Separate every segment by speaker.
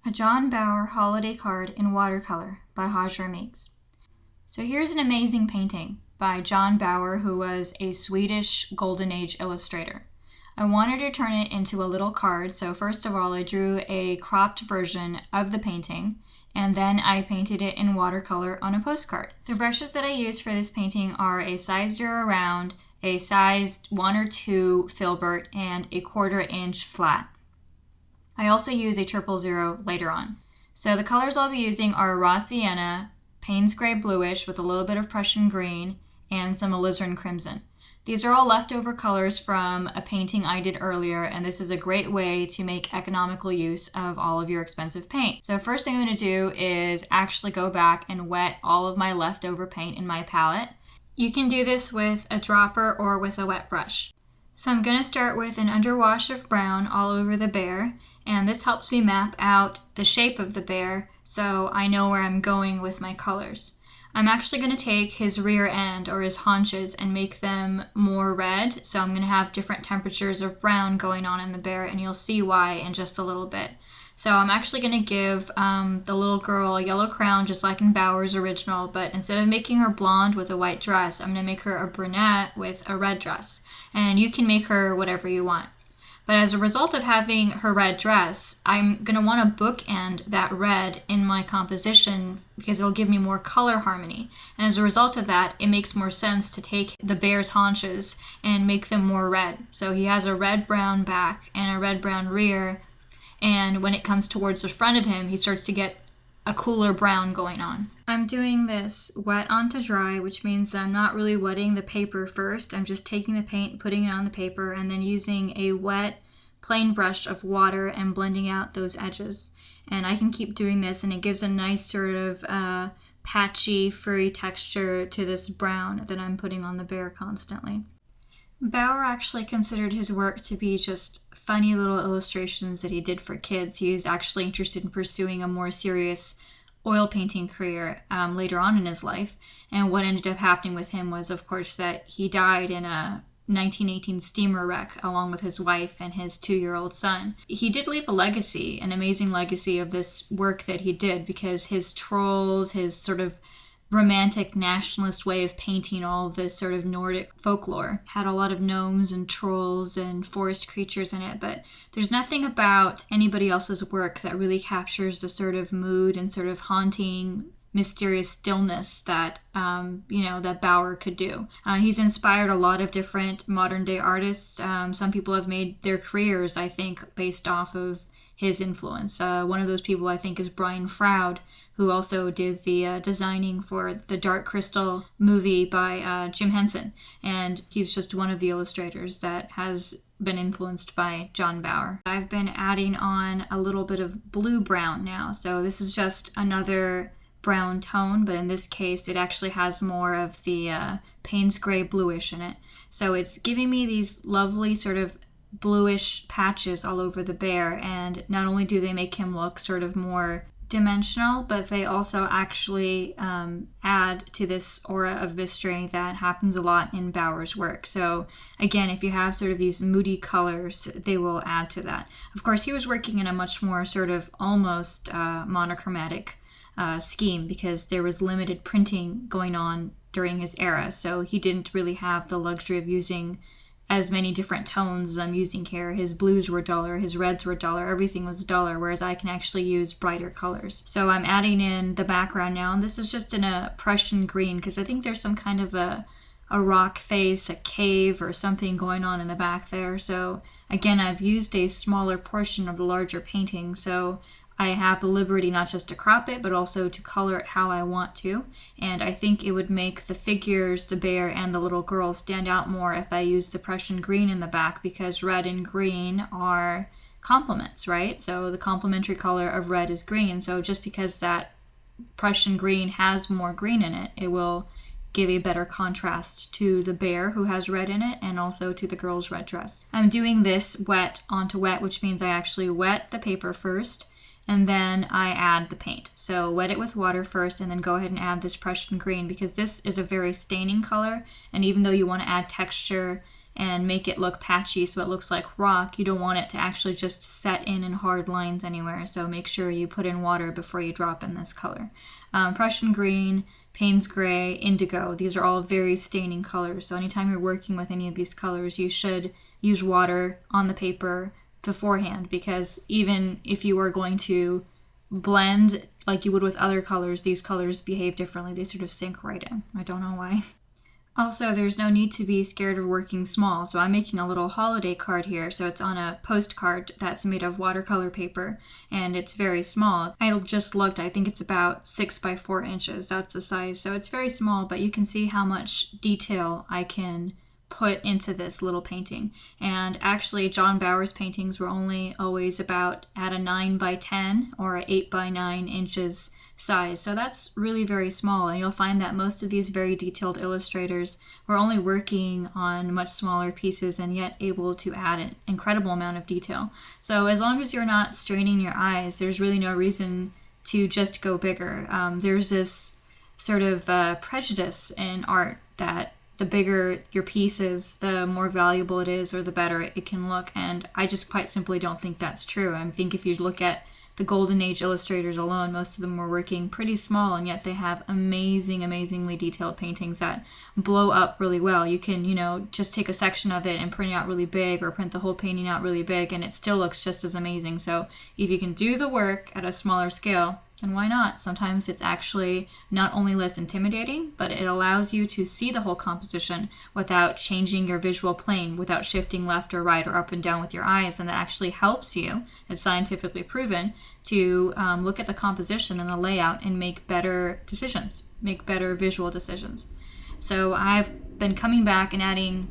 Speaker 1: A John Bauer Holiday Card in Watercolor by Hajra Meeks. So here's an amazing painting by John Bauer, who was a Swedish Golden Age illustrator. I wanted to turn it into a little card, so first of all I drew a cropped version of the painting, and then I painted it in watercolor on a postcard. The brushes that I used for this painting are a size 0 round, a size 1 or 2 filbert, and a 1/4 inch flat. I also use a 000 later on. So the colors I'll be using are raw sienna, Payne's gray bluish with a little bit of Prussian green, and some alizarin crimson. These are all leftover colors from a painting I did earlier, and this is a great way to make economical use of all of your expensive paint. So first thing I'm going to do is actually go back and wet all of my leftover paint in my palette. You can do this with a dropper or with a wet brush. So I'm going to start with an underwash of brown all over the bear, and this helps me map out the shape of the bear so I know where I'm going with my colors. I'm actually going to take his rear end or his haunches and make them more red, so I'm going to have different temperatures of brown going on in the bear, and you'll see why in just a little bit. So I'm actually going to give the little girl a yellow crown just like in Bauer's original, but instead of making her blonde with a white dress, I'm going to make her a brunette with a red dress. And you can make her whatever you want. But as a result of having her red dress, I'm going to want to bookend that red in my composition because it'll give me more color harmony. And as a result of that, it makes more sense to take the bear's haunches and make them more red. So he has a red-brown back and a red-brown rear, and when it comes towards the front of him, he starts to get a cooler brown going on. I'm doing this wet onto dry, which means that I'm not really wetting the paper first. I'm just taking the paint, putting it on the paper, and then using a wet plain brush of water and blending out those edges. And I can keep doing this, and it gives a nice sort of patchy, furry texture to this brown that I'm putting on the bear constantly. Bauer actually considered his work to be just funny little illustrations that he did for kids. He was actually interested in pursuing a more serious oil painting career later on in his life. And what ended up happening with him was, of course, that he died in a 1918 steamer wreck along with his wife and his 2-year-old son. He did leave a legacy, an amazing legacy of this work that he did, because his trolls, his sort of romantic nationalist way of painting all of this sort of Nordic folklore had a lot of gnomes and trolls and forest creatures in it, but there's nothing about anybody else's work that really captures the sort of mood and sort of haunting, mysterious stillness that that Bauer could do. He's inspired a lot of different modern day artists. Some people have made their careers, I think, based off of his influence. One of those people I think is Brian Froud, who also did the designing for the Dark Crystal movie by Jim Henson. And he's just one of the illustrators that has been influenced by John Bauer. I've been adding on a little bit of blue-brown now. So this is just another brown tone, but in this case it actually has more of the Payne's gray bluish in it. So it's giving me these lovely sort of bluish patches all over the bear, and not only do they make him look sort of more dimensional, but they also actually add to this aura of mystery that happens a lot in Bauer's work. So again, if you have sort of these moody colors, they will add to that. Of course, he was working in a much more sort of almost monochromatic scheme because there was limited printing going on during his era, so he didn't really have the luxury of using as many different tones as I'm using here. His blues were duller, his reds were duller, everything was duller, whereas I can actually use brighter colors. So I'm adding in the background now, and this is just in a Prussian green because I think there's some kind of a rock face, a cave, or something going on in the back there. So again, I've used a smaller portion of the larger painting, so I have the liberty not just to crop it, but also to color it how I want to. And I think it would make the figures, the bear, and the little girl stand out more if I use the Prussian green in the back, because red and green are complements, right? So the complementary color of red is green. So just because that Prussian green has more green in it, it will give a better contrast to the bear who has red in it and also to the girl's red dress. I'm doing this wet onto wet, which means I actually wet the paper first, and then I add the paint. So wet it with water first and then go ahead and add this Prussian green, because this is a very staining color, and even though you want to add texture and make it look patchy so it looks like rock. You don't want it to actually just set in hard lines anywhere, so make sure you put in water before you drop in this color. Prussian green, Payne's gray, indigo, these are all very staining colors, so anytime you're working with any of these colors, you should use water on the paper beforehand, because even if you are going to blend like you would with other colors, these colors behave differently. They sort of sink right in. I don't know why. Also, there's no need to be scared of working small. So I'm making a little holiday card here. So it's on a postcard that's made of watercolor paper, and it's very small. I just looked, I think it's about 6 by 4 inches. That's the size. So it's very small, but you can see how much detail I can put into this little painting. And actually, John Bauer's paintings were only always about at a 9 by 10 or a 8 by 9 inches size. So that's really very small, and you'll find that most of these very detailed illustrators were only working on much smaller pieces and yet able to add an incredible amount of detail. So as long as you're not straining your eyes, there's really no reason to just go bigger. There's this sort of prejudice in art that the bigger your piece is, the more valuable it is, or the better it can look. And I just quite simply don't think that's true. I think if you look at the Golden Age illustrators alone, most of them were working pretty small, and yet they have amazingly detailed paintings that blow up really well. You can, just take a section of it and print it out really big, or print the whole painting out really big, and it still looks just as amazing. So if you can do the work at a smaller scale, then why not? Sometimes it's actually not only less intimidating, but it allows you to see the whole composition without changing your visual plane, without shifting left or right or up and down with your eyes. And that actually helps you, it's scientifically proven, to look at the composition and the layout and make better decisions, make better visual decisions. So I've been coming back and adding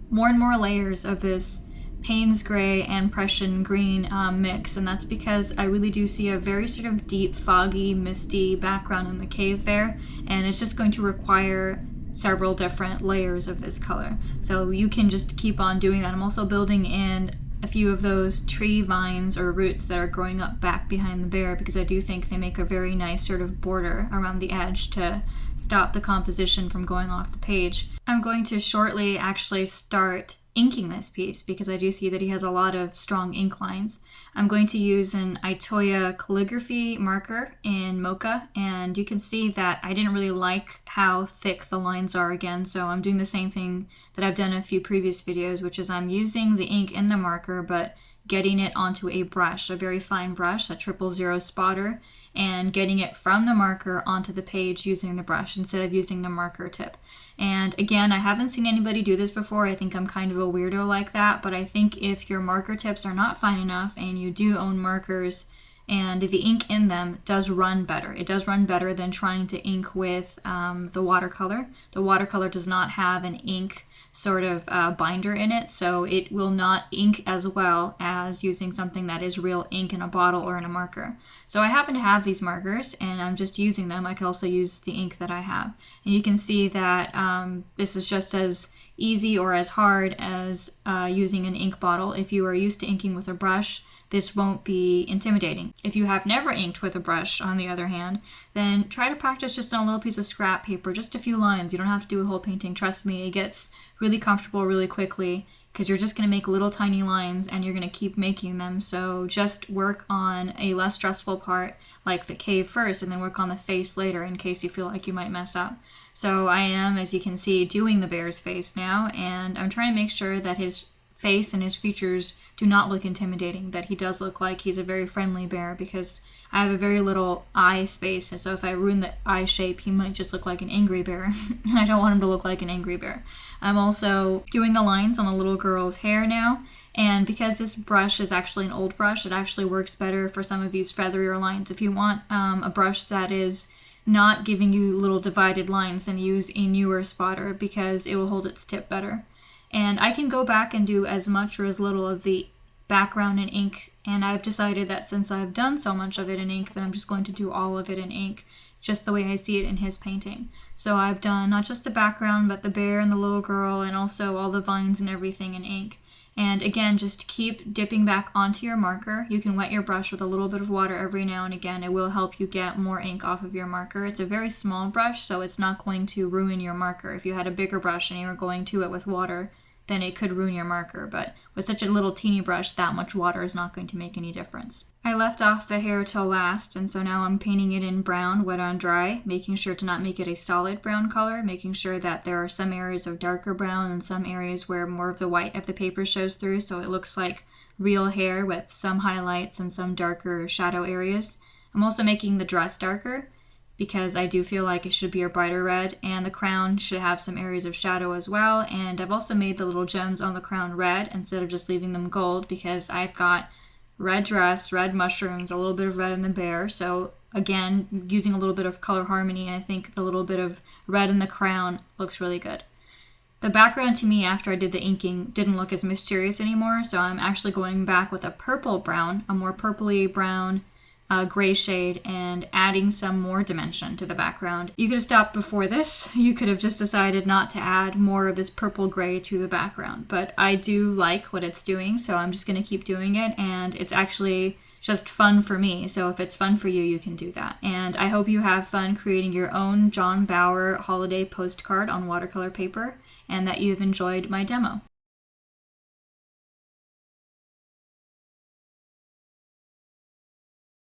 Speaker 1: more and more layers of this Payne's gray and Prussian green mix, and that's because I really do see a very sort of deep, foggy, misty background in the cave there, and it's just going to require several different layers of this color. So you can just keep on doing that. I'm also building in a few of those tree vines or roots that are growing up back behind the bear, because I do think they make a very nice sort of border around the edge to stop the composition from going off the page. I'm going to shortly actually start inking this piece, because I do see that he has a lot of strong ink lines. I'm going to use an Itoya calligraphy marker in Mocha, and you can see that I didn't really like how thick the lines are again, so I'm doing the same thing that I've done in a few previous videos, which is I'm using the ink in the marker but getting it onto a brush, a very fine brush, a 000 spotter, and getting it from the marker onto the page using the brush instead of using the marker tip. And again, I haven't seen anybody do this before. I think I'm kind of a weirdo like that, but I think if your marker tips are not fine enough and you do own markers and the ink in them does run better. It does run better than trying to ink with the watercolor. The watercolor does not have an ink sort of binder in it, so it will not ink as well as using something that is real ink in a bottle or in a marker. So I happen to have these markers and I'm just using them. I could also use the ink that I have. And you can see that this is just as easy or as hard as using an ink bottle. If you are used to inking with a brush, this won't be intimidating. If you have never inked with a brush, on the other hand, then try to practice just on a little piece of scrap paper, just a few lines. You don't have to do a whole painting. Trust me, it gets really comfortable really quickly, because you're just going to make little tiny lines and you're going to keep making them. So just work on a less stressful part like the cave first, and then work on the face later in case you feel like you might mess up. So I am, as you can see, doing the bear's face now, and I'm trying to make sure that his face and his features do not look intimidating, that he does look like he's a very friendly bear, because I have a very little eye space, and so if I ruin the eye shape, he might just look like an angry bear, and I don't want him to look like an angry bear. I'm also doing the lines on the little girl's hair now, and because this brush is actually an old brush, it actually works better for some of these featherier lines. If you want a brush that is not giving you little divided lines, then use a newer spotter, because it will hold its tip better. And I can go back and do as much or as little of the background in ink, and I've decided that since I've done so much of it in ink, that I'm just going to do all of it in ink, just the way I see it in his painting. So I've done not just the background, but the bear and the little girl, and also all the vines and everything in ink. And again, just keep dipping back onto your marker. You can wet your brush with a little bit of water every now and again. It will help you get more ink off of your marker. It's a very small brush, so it's not going to ruin your marker. If you had a bigger brush and you were going to it with water, then it could ruin your marker. But with such a little teeny brush, that much water is not going to make any difference. I left off the hair till last, and so now I'm painting it in brown, wet on dry, making sure to not make it a solid brown color, making sure that there are some areas of darker brown and some areas where more of the white of the paper shows through, so it looks like real hair with some highlights and some darker shadow areas. I'm also making the dress darker because I do feel like it should be a brighter red, and the crown should have some areas of shadow as well. And I've also made the little gems on the crown red instead of just leaving them gold, because I've got red dress, red mushrooms, a little bit of red in the bear. So again, using a little bit of color harmony, I think the little bit of red in the crown looks really good. The background to me after I did the inking didn't look as mysterious anymore, so I'm actually going back with a purple brown, a more purpley brown gray shade, and adding some more dimension to the background. You could have stopped before this. You could have just decided not to add more of this purple gray to the background, but I do like what it's doing, so I'm just going to keep doing it, and it's actually just fun for me. So if it's fun for you, you can do that. And I hope you have fun creating your own John Bauer holiday postcard on watercolor paper, and that you've enjoyed my demo.